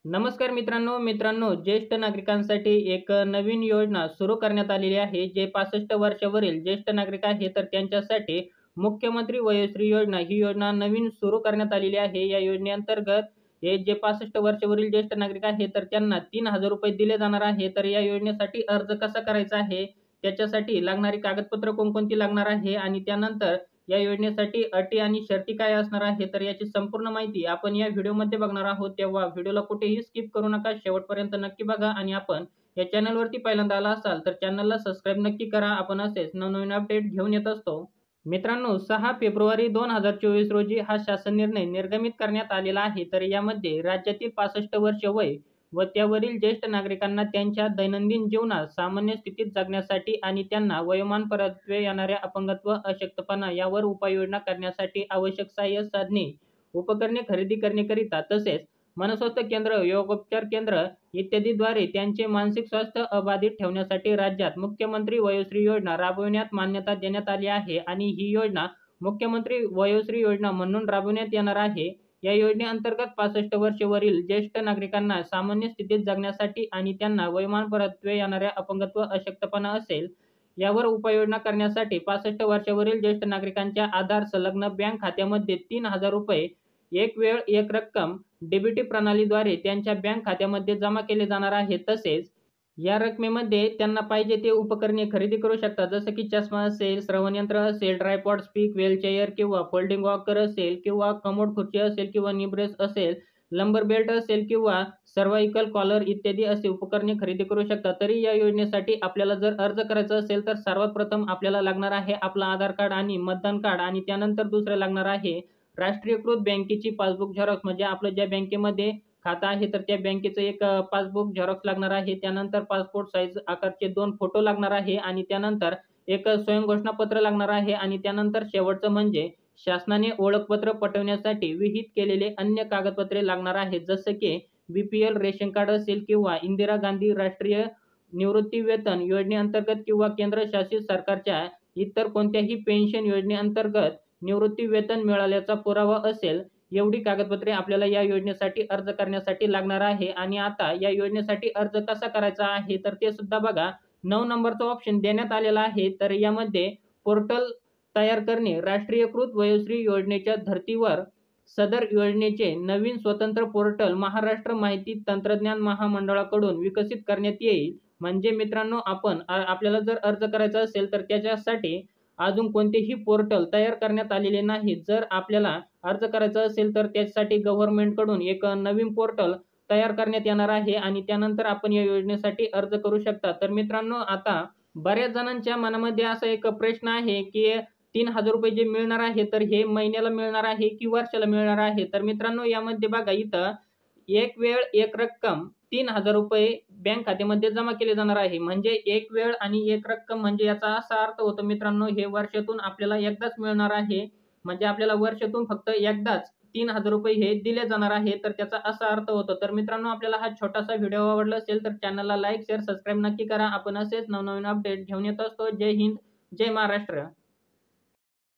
नमस्कार मित्रांनो, ज्येष्ठ नागरिकांसाठी एक नवीन योजना सुरू करण्यात आलेली आहे. जे 65 वर्षावरील ज्येष्ठ नागरिक आहे तर त्यांच्यासाठी मुख्यमंत्री वयोश्री योजना ही योजना नवीन सुरू करण्यात आलेली आहे. या योजनेअंतर्गत हे जे 65 वर्षावरील ज्येष्ठ नागरिक आहे तर त्यांना ₹3000 दिले जाणार आहे. तर या योजनेसाठी अर्ज कसा करायचा आहे, त्याच्यासाठी लागणारी कागदपत्र कोणकोणती लागणार आहे आणि त्यानंतर या योजनेसाठी अटी आणि शर्ती काय असणार आहे, तर याची संपूर्ण माहिती आपण या व्हिडिओमध्ये बघणार आहोत. तेव्हा व्हिडिओला कुठेही स्किप करू नका. शेवटपर्यंत नक्की बघा आणि आपण या चॅनलवरती पहिल्यांदा आला असाल तर चॅनलला सबस्क्राईब नक्की करा. आपण असेच नवनवीन अपडेट घेऊन येत असतो. मित्रांनो, 6 फेब्रुवारी 2024 रोजी हा शासन निर्णय निर्गमित करण्यात आलेला आहे. तर यामध्ये राज्यातील 65 वर्ष वय व त्यावरील ज्येष्ठ नागरिकांना त्यांच्या दैनंदिन जीवनात सामान्य स्थितीत जगण्यासाठी आणि त्यांना वयोमानपरत्वे येणाऱ्या अपंगत्व, अशक्तपणा यावर उपाययोजना करण्यासाठी आवश्यक सहाय्य साधने, उपकरणे खरेदी करण्याकरिता तसेच मनस्वास्थ्य केंद्र, योगोपचार केंद्र इत्यादीद्वारे त्यांचे मानसिक स्वास्थ्य अबाधित ठेवण्यासाठी राज्यात मुख्यमंत्री वयोश्री योजना राबविण्यास मान्यता देण्यात आली आहे आणि ही योजना मुख्यमंत्री वयोश्री योजना म्हणून राबविण्यात येणार आहे. या योजनेअंतर्गत 65 वर्षे ज्येष्ठ नागरिकांना सामान्य स्थितीत जगण्यासाठी आणि त्यांना वयोमानपरत्वे येणाऱ्या अपंगत्व, अशक्तपणा असेल यावर उपाययोजना करण्यासाठी 65 वर्षावरील ज्येष्ठ नागरिकांच्या आधार संलग्न बँक खात्यामध्ये ₹3000 एक वेळ एक रक्कम डीबीटी प्रणालीद्वारे त्यांच्या बँक खात्यामध्ये जमा केले जाणार आहे. तसेच या रकमेमध्ये त्यांना पाहिजे ते उपकरणे खरेदी करू शकतात. जसं की चष्मा असेल, श्रवणयंत्र असेल, ट्रायपॉड, स्पीक, व्हीलचेअर किंवा फोल्डिंग वॉकर असेल किंवा कमोड खुर्ची असेल किंवा नी ब्रेस असेल, लंबर बेल्ट असेल किंवा सर्व्हायकल कॉलर इत्यादी असे उपकरणे खरेदी करू शकतात. तरी या योजनेसाठी आपल्याला जर अर्ज करायचा असेल तर सर्वात प्रथम आपल्याला लागणार आहे आपलं आधार कार्ड आणि मतदान कार्ड आणि त्यानंतर दुसरं लागणार आहे राष्ट्रीयकृत बँकेची पासबुक झेरॉक्स. म्हणजे आपलं ज्या बँकेमध्ये खातं आहे तर त्या बँकेचं एक पासबुक झेरॉक्स लागणार आहे. त्यानंतर पासपोर्ट साइज आकारचे 2 फोटो लागणार आहे आणि त्यानंतर एक स्वयंघोषणापत्र लागणार आहे आणि त्यानंतर शेवटचं म्हणजे शासनाने ओळखपत्र पटवण्यासाठी विहित केलेले अन्य कागदपत्रे लागणार आहेत. जसं की बीपीएल रेशन कार्ड असेल किंवा इंदिरा गांधी राष्ट्रीय निवृत्ती वेतन योजनेअंतर्गत किंवा केंद्र शासित सरकारच्या इतर कोणत्याही पेन्शन योजनेअंतर्गत निवृत्ती वेतन मिळाल्याचा पुरावा असेल, एवढी कागदपत्रे आपल्याला या योजनेसाठी अर्ज करण्यासाठी लागणार आहे. आणि आता या योजनेसाठी अर्ज कसा करायचा आहे तर ते सुद्धा बघा. 9 नंबरचा ऑप्शन देण्यात आलेला आहे. तर यामध्ये पोर्टल तयार करणे, राष्ट्रीयकृत वयोश्री योजनेच्या धर्तीवर सदर योजनेचे नवीन स्वतंत्र पोर्टल महाराष्ट्र माहिती तंत्रज्ञान महामंडळाकडून विकसित करण्यात येईल. म्हणजे मित्रांनो, आपल्याला जर अर्ज करायचा असेल तर त्याच्यासाठी अजून कोणतेही पोर्टल तयार करण्यात आलेले नाही. जर आपल्याला अर्ज करायचा असेल तर त्यासाठी गव्हर्नमेंटकडून एक नवीन पोर्टल तयार करण्यात येणार आहे आणि त्यानंतर आपण या योजनेसाठी अर्ज करू शकता. तर मित्रांनो, आता बऱ्याच जणांच्या मनामध्ये असा एक प्रश्न आहे की ₹3000 जे मिळणार आहे तर हे महिन्याला मिळणार आहे की वर्षाला मिळणार आहे. तर मित्रांनो, यामध्ये बघा इथं एक वेळ एक रक्कम ₹3000 बँक खात्यामध्ये जमा केले जाणार आहे. म्हणजे एक वेळ आणि एक रक्कम म्हणजे याचा असा अर्थ होतो मित्रांनो, हे वर्षातून आपल्याला एकदाच मिळणार आहे. म्हणजे आपल्याला वर्षातून फक्त एकदाच ₹3000 हे दिले जाणार आहे. तर त्याचा असा अर्थ होतो. तर मित्रांनो, आपल्याला हा छोटासा व्हिडिओ आवडला असेल तर चॅनलला लाईक, शेअर, सबस्क्राईब नक्की करा. आपण असेच नवनवीन अपडेट घेऊन येत असतो. जय हिंद, जय महाराष्ट्र.